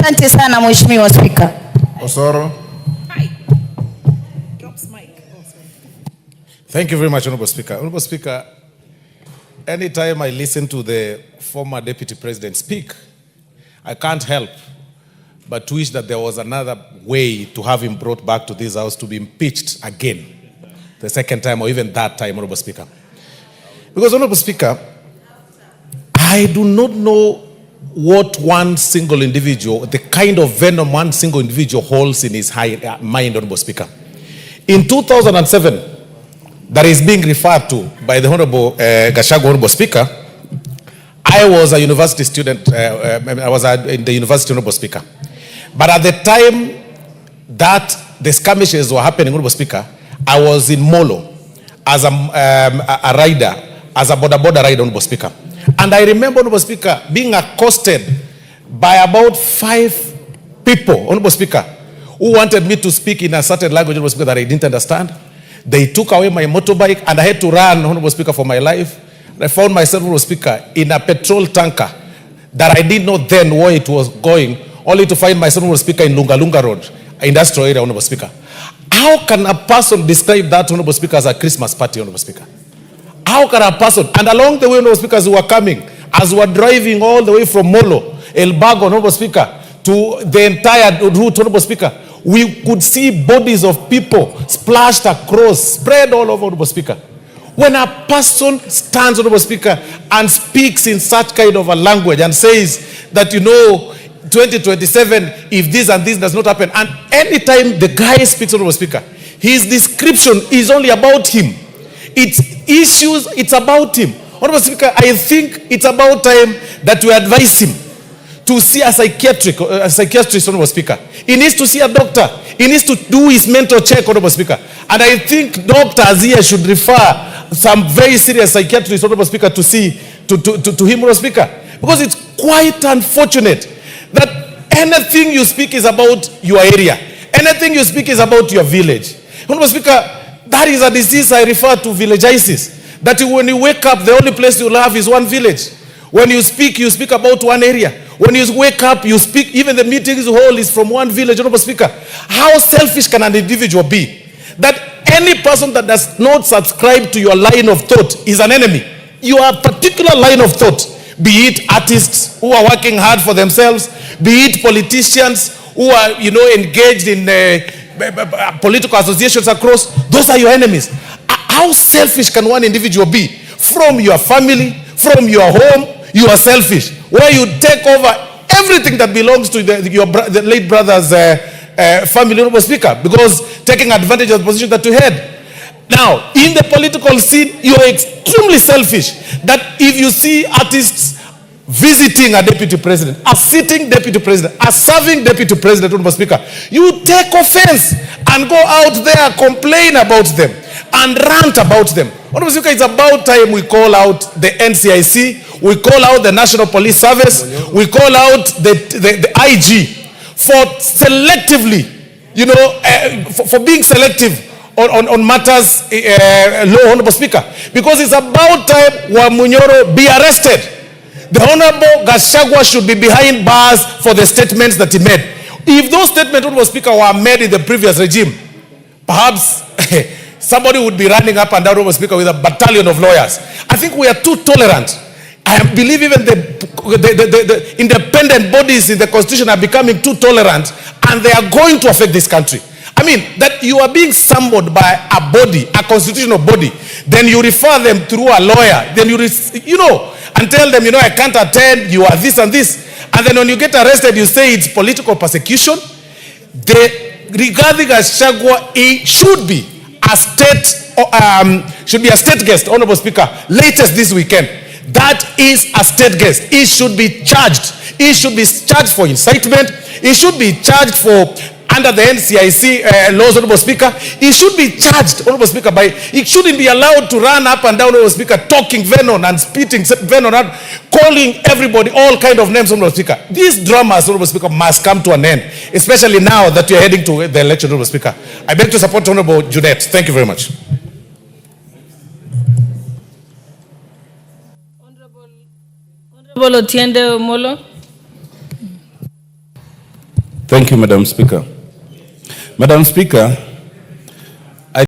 Asante sana Mheshimiwa Spika. Osoro. Thank you very much, Honorable Speaker. Honorable Speaker, anytime I listen to the former Deputy President speak, I can't help but to wish that there was another way to have him brought back to this house to be impeached again, the second time or even that time, Honorable Speaker. Because, Honorable Speaker, I do not know what one single individual, the kind of venom one single individual holds in his mind, Honorable Speaker. In 2007, that is being referred to by the Honorable Gachagua'S, Honorable Speaker, I was a university student, I was in the university, Honorable Speaker. But at the time that the skirmishes were happening, Honorable Speaker, I was in Molo as a rider, as a border rider, Honorable Speaker. And I remember, Honorable Speaker, being accosted by about 5 people, Honorable Speaker, who wanted me to speak in a certain language, Honorable Speaker, that I didn't understand. They took away my motorbike and I had to run, Honorable Speaker, for my life. And I found myself, Honorable Speaker, in a petrol tanker that I didn't know then where it was going, only to find myself, Honorable Speaker, in Lunga Road, industrial area, Honorable Speaker. How can a person describe that, Honorable Speaker, as a Christmas party, Honorable Speaker? How can a person, and along the way, Honorable Speaker, as we were coming, as we were driving all the way from Molo, El Bago, Honorable Speaker, to the entire route, Honorable Speaker, we could see bodies of people splashed across, spread all over, Honorable Speaker. When a person stands, Honorable Speaker, and speaks in such kind of a language and says that, 2027, if this and this does not happen, and anytime the guy speaks, Honorable Speaker, his description is only about him. It's issues, it's about him. Honorable Speaker, I think it's about time that we advise him to see a psychiatrist, Honorable Speaker. He needs to see a doctor. He needs to do his mental check, Honorable Speaker. And I think doctors here should refer some very serious psychiatrists, Honorable Speaker, to see to him, Honorable Speaker. Because it's quite unfortunate that anything you speak is about your area. Anything you speak is about your village. Honorable Speaker, that is a disease I refer to villagitis. That when you wake up, the only place you'll have is one village. When you speak about one area. When you wake up, you speak, even the meetings hall is from one village, Honorable Speaker. How selfish can an individual be? That any person that does not subscribe to your line of thought is an enemy. Your particular line of thought, be it artists who are working hard for themselves, be it politicians who are, engaged in political associations across, those are your enemies. How selfish can one individual be? From your family, from your home, you are selfish. Where you take over everything that belongs to the late brother's family, Honorable Speaker, because taking advantage of the position that you had. Now, in the political scene, you are extremely selfish. That if you see artists visiting a deputy president, a sitting deputy president, a serving deputy president, Honorable Speaker, you take offense and go out there, complain about them, and rant about them. Honorable Speaker, it's about time we call out the NCIC, we call out the National Police Service, we call out the IG for selectively, for being selective on matters law, Honorable Speaker. Because it's about time Wamunyoro be arrested. The Honorable Gachagua'S should be behind bars for the statements that he made. If those statements, Honorable Speaker, were made in the previous regime, perhaps somebody would be running up and down, Honorable Speaker, with a battalion of lawyers. I think we are too tolerant. I believe even the independent bodies in the Constitution are becoming too tolerant, and they are going to affect this country. I mean, that you are being summoned by a body, a constitutional body, then you refer them through a lawyer, then and tell them, I can't attend, you are this and this. And then when you get arrested, you say it's political persecution. Regarding Gachagua'S, he should be a state guest, Honorable Speaker, latest this weekend. That is a state guest. He should be charged. He should be charged for incitement. He should be charged for, under the NCIC laws, Honorable Speaker. He should be charged, Honorable Speaker, he shouldn't be allowed to run up and down, Honorable Speaker, talking venom and spitting venom and calling everybody all kind of names, Honorable Speaker. These dramas, Honorable Speaker, must come to an end, especially now that we are heading to the election, Honorable Speaker. I beg to support Honorable Junet. Thank you very much. Honorable Otiende Omolo. Thank you, Madam Speaker. Madam Speaker,